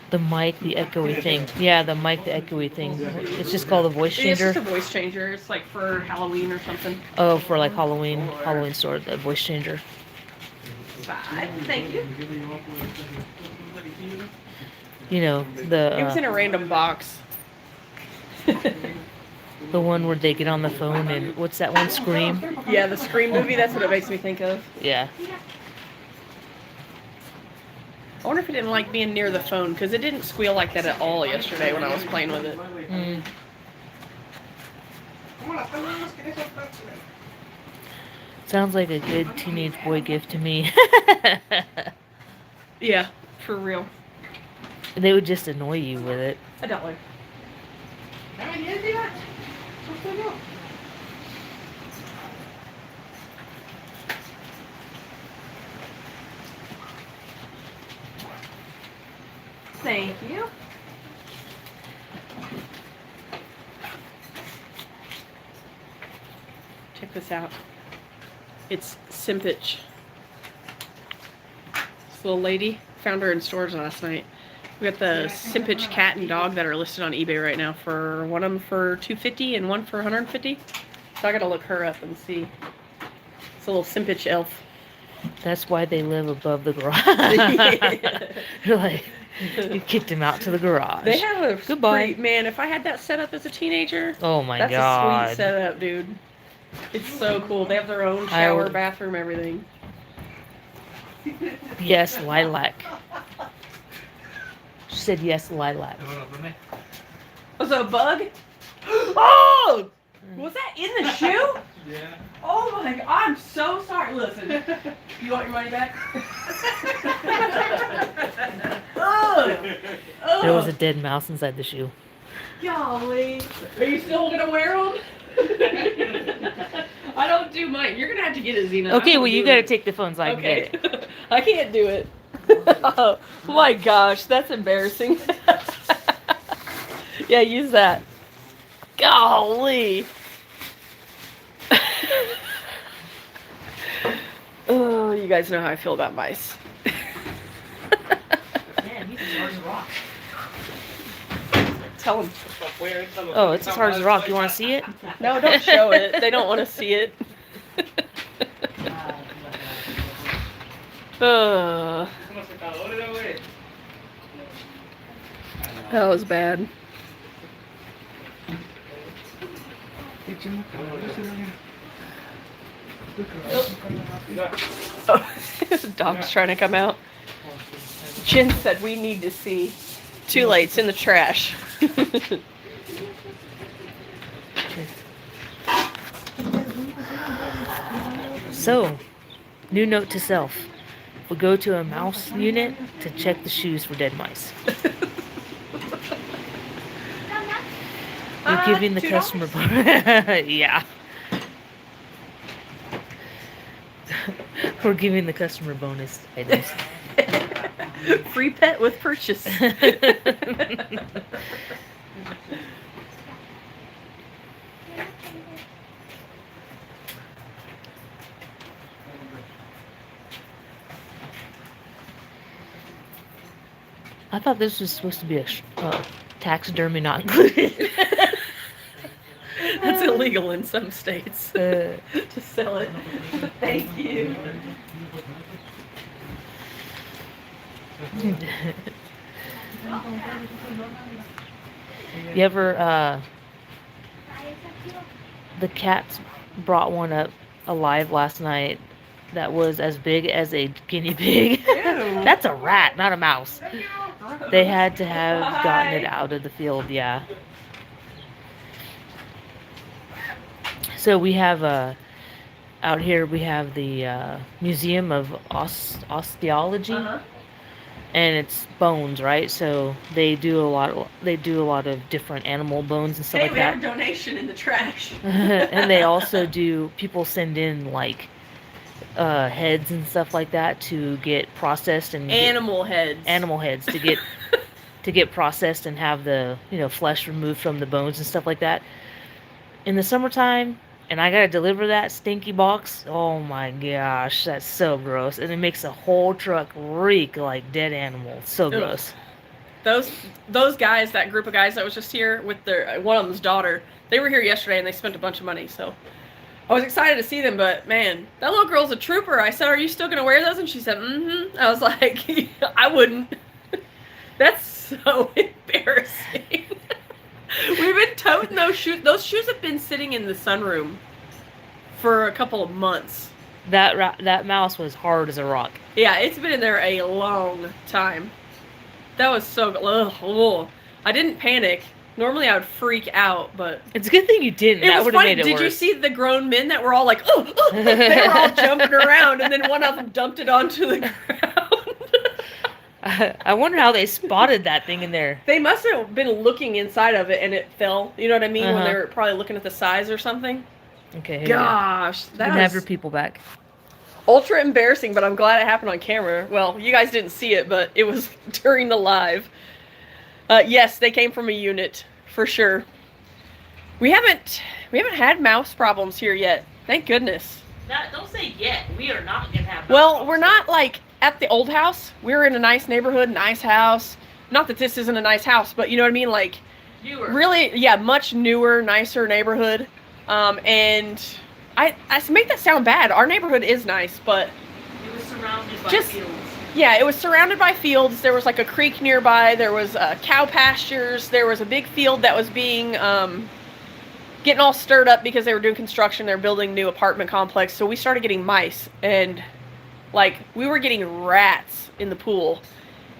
The mic, the echoey thing. Yeah, the mic, the echoey thing. It's just called a voice It's changer. just a voice changer. It's like for Halloween or something. Oh, for like Halloween store, the voice changer. 5. Thank you. You know, It was in a random box. the one where they get on the phone and what's that one? Scream? Yeah, the Scream movie. That's what it makes me think of. Yeah. I wonder if it didn't like being near the phone, because it didn't squeal like that at all yesterday when I was playing with it. Mm. Sounds like a good teenage boy gift to me. Yeah, for real. They would just annoy you with it. I don't like. Thank you. Check this out. It's Simpich. This little lady. Found her in stores last night. We got the Simpich cat and dog that are listed on eBay right now for one of them for $250 and one for $150. So I gotta look her up and see. It's a little Simpich elf. That's why they live above the garage. You're like, you kicked him out to the garage. They have a Goodbye. pretty, man, if I had that set up as a teenager, Oh my that's a god. sweet setup, dude. It's so cool. They have their own shower, bathroom, everything. Yes, lilac. She said yes, lilac. Was it a bug? Oh! Was that in the shoe? Yeah. Oh my god, I'm so sorry. Listen, you want your money back? Ugh. There was a dead mouse inside the shoe. Golly. Are you still gonna wear them? I don't do mine. You're gonna have to get it, Zena. Okay, well you gotta take the phone so I can Okay. get it. I can't do it. Oh my gosh, that's embarrassing. Yeah, use that. Golly. Oh, you guys know how I feel about mice. Man, he's as hard as a rock. Tell them. Oh, it's as hard as a rock. You want to see it? No, don't show it. They don't want to see it. That was bad. Oh, the dog's trying to come out. Jen said we need to see. Too late, it's in the trash. So, new note to self. We'll go to a mouse unit to check the shoes for dead mice. You're giving the $2? customer... Yeah. We're giving the customer bonus items. Free pet with purchase. I thought this was supposed to be a taxidermy not included. That's illegal in some states to sell it. Thank you. You ever, the cats brought one up alive last night that was as big as a guinea pig. That's a rat, not a mouse. They had to have gotten it out of the field, yeah. So we have, out here we have the Museum of Osteology. And it's bones, right? So they do a lot of different animal bones and stuff like that. Hey, we have a donation in the trash. And they also do, people send in like heads and stuff like that to get processed and animal heads to get processed and have the flesh removed from the bones and stuff like that. In the summertime, and I gotta deliver that stinky box. Oh my gosh, that's so gross. And it makes the whole truck reek like dead animals. So gross. Those guys, that group of guys that was just here with their one of them's daughter, they were here yesterday and they spent a bunch of money. So I was excited to see them, but man, that little girl's a trooper. I said, "Are you still gonna wear those?" And she said, "Mm-hmm." I was like, "I wouldn't." That's so embarrassing. We've been toting those shoes. Those shoes have been sitting in the sunroom for a couple of months. That mouse was hard as a rock. Yeah, it's been in there a long time. That was so... Ugh. I didn't panic. Normally I would freak out, but... It's a good thing you didn't. That would have made it worse. Did you see the grown men that were all like, oh, oh, they were all jumping around, and then one of them dumped it onto the ground? I wonder how they spotted that thing in there. They must have been looking inside of it and it fell. You know what I mean? When they were probably looking at the size or something. Okay. Gosh, that was have your people back. Ultra embarrassing, but I'm glad it happened on camera. Well, you guys didn't see it, but it was during the live. Yes, they came from a unit for sure. We haven't had mouse problems here yet. Thank goodness. Don't say yet. We are not gonna have. Well, we're not like at the old house. We're in a nice neighborhood, nice house. Not that this isn't a nice house, but you know what I mean? Like, newer. Really, yeah, much newer, nicer neighborhood. And I make that sound bad. Our neighborhood is nice, but it was surrounded by fields. Yeah, it was surrounded by fields. There was like a creek nearby. There was cow pastures. There was a big field that was being getting all stirred up because they were doing construction. They're building a new apartment complex. So we started getting mice, and like we were getting rats in the pool.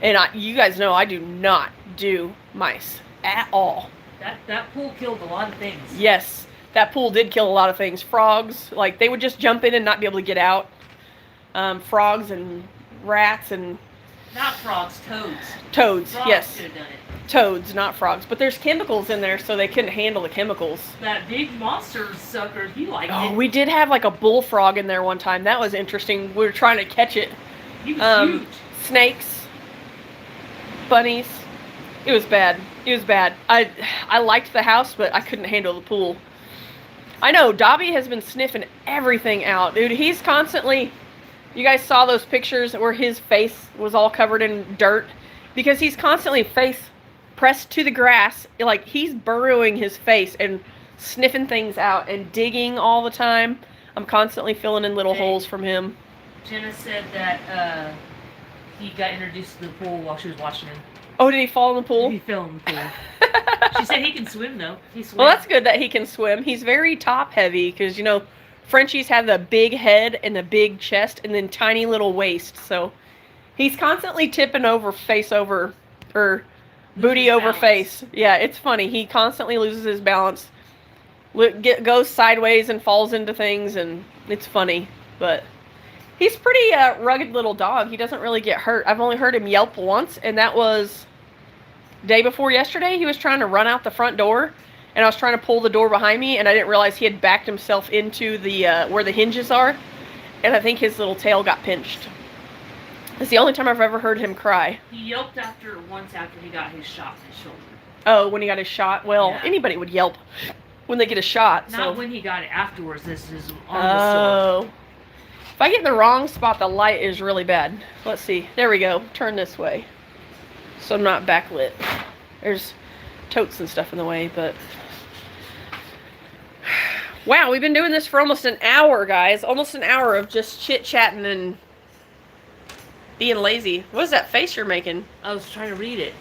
And you guys know I do not do mice at all. That pool killed a lot of things. Yes, that pool did kill a lot of things. Frogs, like they would just jump in and not be able to get out. Frogs and rats and... Not frogs, toads. Toads, Frogs yes. could have done it. Toads, not frogs. But there's chemicals in there, so they couldn't handle the chemicals. That big monster sucker, he liked it. Oh, we did have like a bullfrog in there one time. That was interesting. We were trying to catch it. He was huge. Snakes. Bunnies. It was bad. It was bad. I liked the house, but I couldn't handle the pool. I know, Dobby has been sniffing everything out. Dude, he's constantly... You guys saw those pictures where his face was all covered in dirt? Because he's constantly face pressed to the grass. Like, he's burrowing his face and sniffing things out and digging all the time. I'm constantly filling in little holes from him. Jenna said that he got introduced to the pool while she was watching him. Oh, did he fall in the pool? He fell in the pool. She said he can swim, though. He swims. Well, that's good that he can swim. He's very top-heavy because, you know, Frenchies have the big head and the big chest and then tiny little waist. So he's constantly tipping over face over, or booty over face. Yeah, it's funny. He constantly loses his balance, goes sideways and falls into things, and it's funny. But he's pretty rugged little dog. He doesn't really get hurt. I've only heard him yelp once, and that was day before yesterday. He was trying to run out the front door, and I was trying to pull the door behind me, and I didn't realize he had backed himself into the where the hinges are, And I think his little tail got pinched. It's the only time I've ever heard him cry. He yelped once after he got his shot in his shoulder. Oh, when he got his shot? Well, Yeah. anybody would yelp when they get a shot. Not so. when he got it afterwards. This is on the sore. If I get in the wrong spot, the light is really bad. Let's see. There we go. Turn this way. So I'm not backlit. There's totes and stuff in the way, but... Wow, we've been doing this for almost an hour, guys. Almost an hour of just chit-chatting and being lazy. What is that face you're making? I was trying to read it.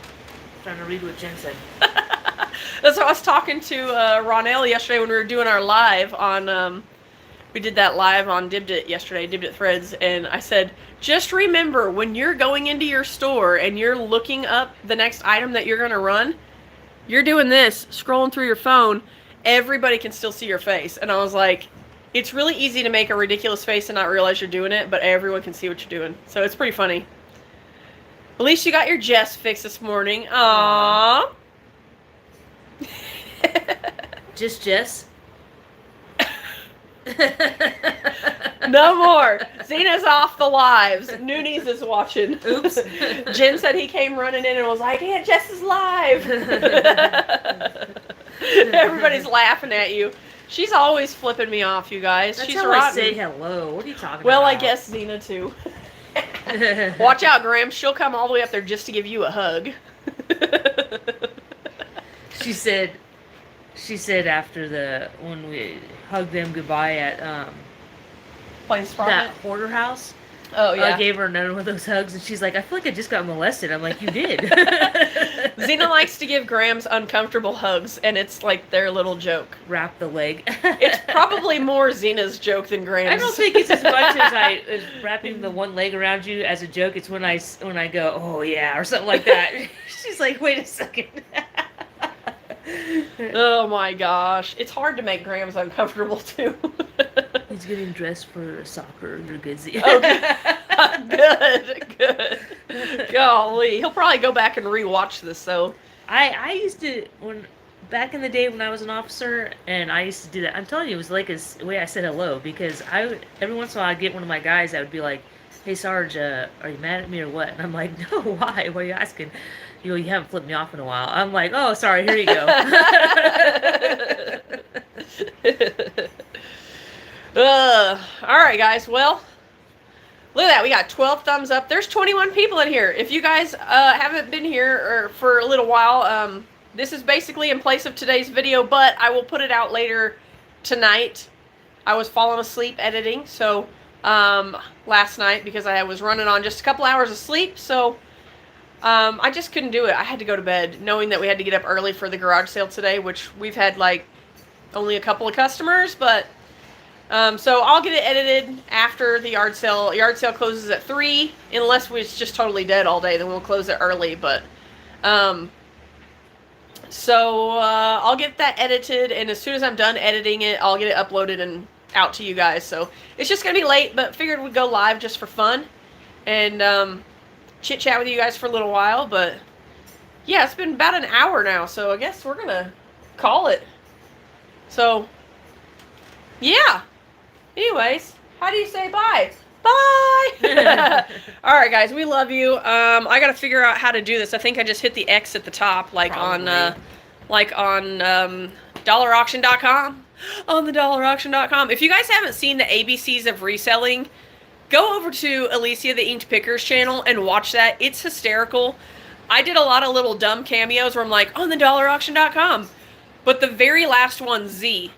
Trying to read what Jen said. That's what I was talking to Ronell yesterday when we were doing our live on... we did that live on Dibdit yesterday, Dibdit Threads, and I said, just remember, when you're going into your store and you're looking up the next item that you're going to run, you're doing this, scrolling through your phone, everybody can still see your face. And I was like, it's really easy to make a ridiculous face and not realize you're doing it, but everyone can see what you're doing. So it's pretty funny. At least you got your Jess fixed this morning. Aww. Just Jess? No more. Zena's off the lives. Noonies is watching. Oops. Jen said he came running in and was like, "Yeah, Jess is live." Everybody's laughing at you. She's always flipping me off, you guys. That's She's how rotten. I say hello. What are you talking Well, about? I guess Zena too. Watch out, Graham. She'll come all the way up there just to give you a hug. She said after when we hugged them goodbye at Plains that Profit. hoarder house. Oh yeah. I gave her another one of those hugs, and she's like, "I feel like I just got molested." I'm like, "You did." Zena likes to give Graham's uncomfortable hugs, and it's like their little joke. Wrap the leg. It's probably more Zena's joke than Graham's. I don't think it's as much as wrapping the one leg around you as a joke. It's when I go, "Oh yeah," or something like that. She's like, "Wait a second." Oh my gosh. It's hard to make Graham's uncomfortable too. He's getting dressed for soccer. You're good. Okay. Good. Golly. He'll probably go back and rewatch this though. I used to, back in the day when I was an officer, and I used to do that. I'm telling you, it was like the way I said hello, because every once in a while I'd get one of my guys that would be like, "Hey Sarge, are you mad at me or what?" And I'm like, "No, why? Why are you asking? You haven't flipped me off in a while." I'm like, "Oh, sorry, here you go." Alright guys, well, look at that. We got 12 thumbs up. There's 21 people in here. If you guys haven't been here for a little while, this is basically in place of today's video, but I will put it out later tonight. I was falling asleep editing, so last night, because I was running on just a couple hours of sleep, so I just couldn't do it. I had to go to bed, knowing that we had to get up early for the garage sale today, which we've had like only a couple of customers, but so I'll get it edited after the yard sale. Yard sale closes at 3, unless it's just totally dead all day, then we'll close it early, but so I'll get that edited, and as soon as I'm done editing it, I'll get it uploaded and out to you guys. So it's just gonna be late, but figured we'd go live just for fun and chit chat with you guys for a little while. But yeah, it's been about an hour now, so I guess we're gonna call it. So yeah, anyways, how do you say bye? Bye. All right guys, we love you. I gotta figure out how to do this. I think I just hit the X at the top, like on dollarauction.com. On the dollarauction.com. If you guys haven't seen the ABCs of reselling, go over to Alicia the Inked Pickers channel and watch that. It's hysterical. I did a lot of little dumb cameos where I'm like, on the dollarauction.com. But the very last one, Z,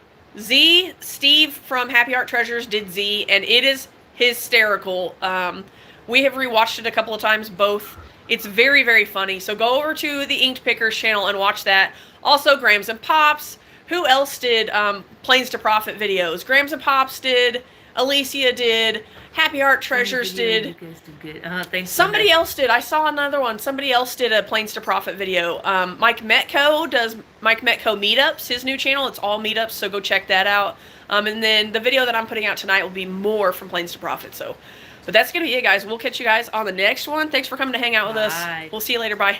Steve from Happy Art Treasures did Z, and it is hysterical. We have rewatched it a couple of times, both. It's very, very funny. So go over to the Inked Pickers channel and watch that. Also, Grams and Pops. Who else did Plains to Profit videos? Grams and Pops did. Alicia did. Happy Art Treasures did. You guys did good. Thanks. Somebody else did. I saw another one. Somebody else did a Plains to Profit video. Mike Metco does Mike Metco meetups. His new channel. It's all meetups, so go check that out. And then the video that I'm putting out tonight will be more from Plains to Profit. So, but that's gonna be it, guys. We'll catch you guys on the next one. Thanks for coming to hang out with us. We'll see you later. Bye.